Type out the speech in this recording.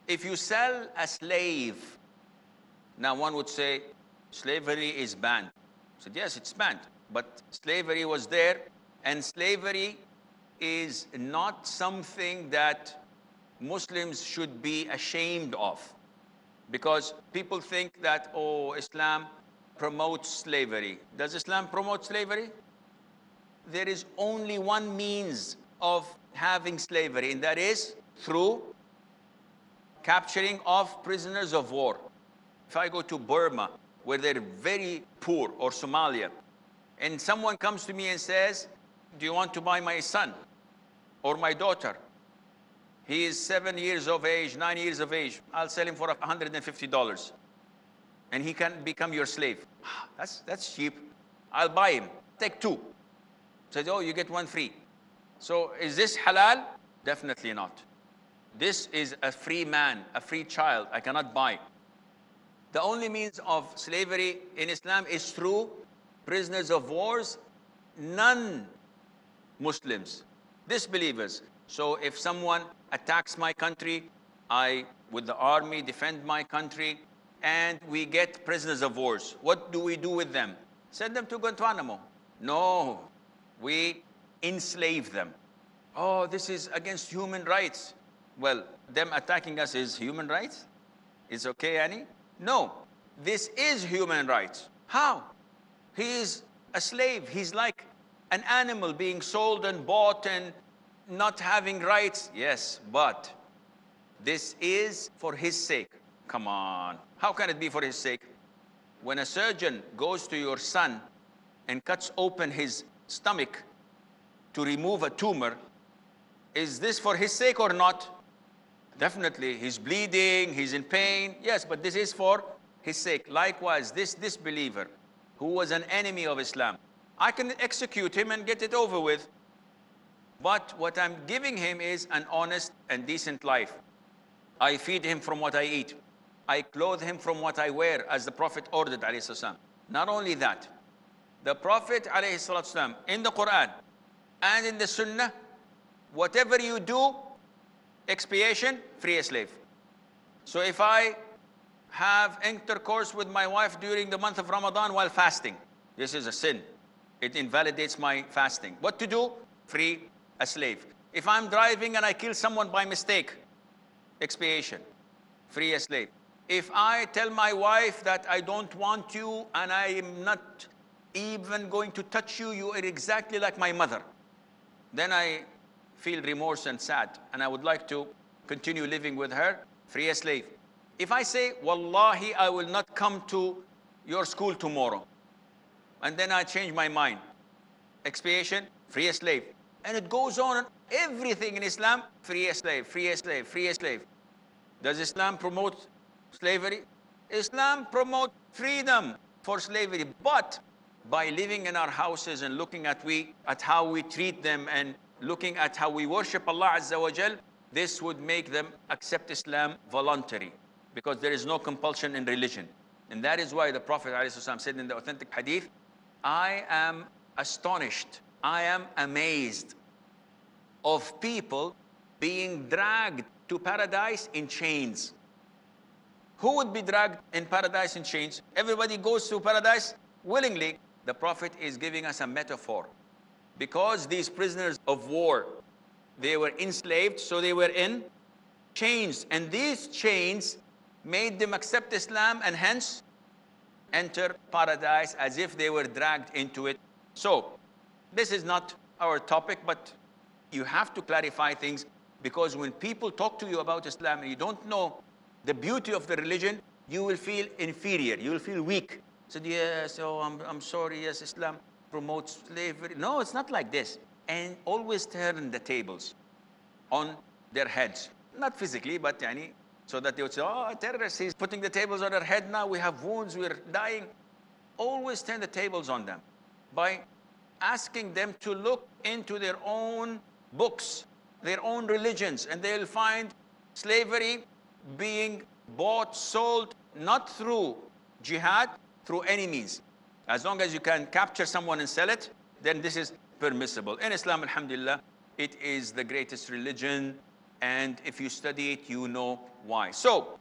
If you sell a slave, now one would say slavery is banned. I said, yes, it's banned, but slavery was there, and slavery is not something that Muslims should be ashamed of, because people think that, oh, Islam promotes slavery. Does Islam promote slavery? There is only one means of having slavery, and that is through capturing of prisoners of war. If I go to Burma, where they're very poor, or Somalia, and someone comes to me and says, do you want to buy my son or my daughter? He is 7 years of age, 9 years of age. I'll sell him for $150. And he can become your slave. That's cheap. I'll buy him. Take two. Says, oh, you get one free. So is this halal? Definitely not. This is a free man, a free child. I cannot buy. The only means of slavery in Islam is through prisoners of wars, non-Muslims, disbelievers. So if someone attacks my country, I, with the army, defend my country, and we get prisoners of wars. What do we do with them? Send them to Guantanamo. No, we enslave them. Oh, this is against human rights. Well, them attacking us is human rights? Is okay, Annie? No, this is human rights. How? He is a slave. He's like an animal being sold and bought and not having rights. Yes, but this is for his sake. Come on. How can it be for his sake? When a surgeon goes to your son and cuts open his stomach to remove a tumor, is this for his sake or not? Definitely, he's bleeding, he's in pain. Yes, but this is for his sake. Likewise, this disbeliever who was an enemy of Islam, I can execute him and get it over with. But what I'm giving him is an honest and decent life. I feed him from what I eat. I clothe him from what I wear, as the Prophet ordered, alayhi salam. Not only that, the Prophet, alayhi salam, in the Quran and in the Sunnah, whatever you do, expiation, free a slave. So if I have intercourse with my wife during the month of Ramadan while fasting, this is a sin. It invalidates my fasting. What to do? Free a slave. If I'm driving and I kill someone by mistake, expiation, free a slave. If I tell my wife that I don't want you and I am not even going to touch you, you are exactly like my mother, then I feel remorse and sad, and I would like to continue living with her, free a slave. If I say, Wallahi, I will not come to your school tomorrow, and then I change my mind, expiation, free a slave. And it goes on, everything in Islam, free a slave, free a slave, free a slave. Does Islam promote slavery? Islam promotes freedom for slavery, but by living in our houses and looking at how we treat them and looking at how we worship Allah Azza wa Jal, this would make them accept Islam voluntary, because there is no compulsion in religion. And that is why the Prophet ﷺ said in the authentic hadith, I am astonished, I am amazed of people being dragged to paradise in chains. Who would be dragged in paradise in chains? Everybody goes to paradise willingly. The Prophet is giving us a metaphor. Because these prisoners of war, they were enslaved, so they were in chains. And these chains made them accept Islam and hence enter paradise as if they were dragged into it. So, this is not our topic, but you have to clarify things, because when people talk to you about Islam and you don't know the beauty of the religion, you will feel inferior, you will feel weak. So, yes, oh, I'm sorry, yes, Islam promotes slavery. No, it's not like this. And always turn the tables on their heads. Not physically, but so that they would say, oh, a terrorist, he's putting the tables on our head now, we have wounds, we're dying. Always turn the tables on them by asking them to look into their own books, their own religions, and they'll find slavery being bought, sold, not through jihad, through any means. As long as you can capture someone and sell it, then this is permissible. In Islam, alhamdulillah, it is the greatest religion, and if you study it, you know why. So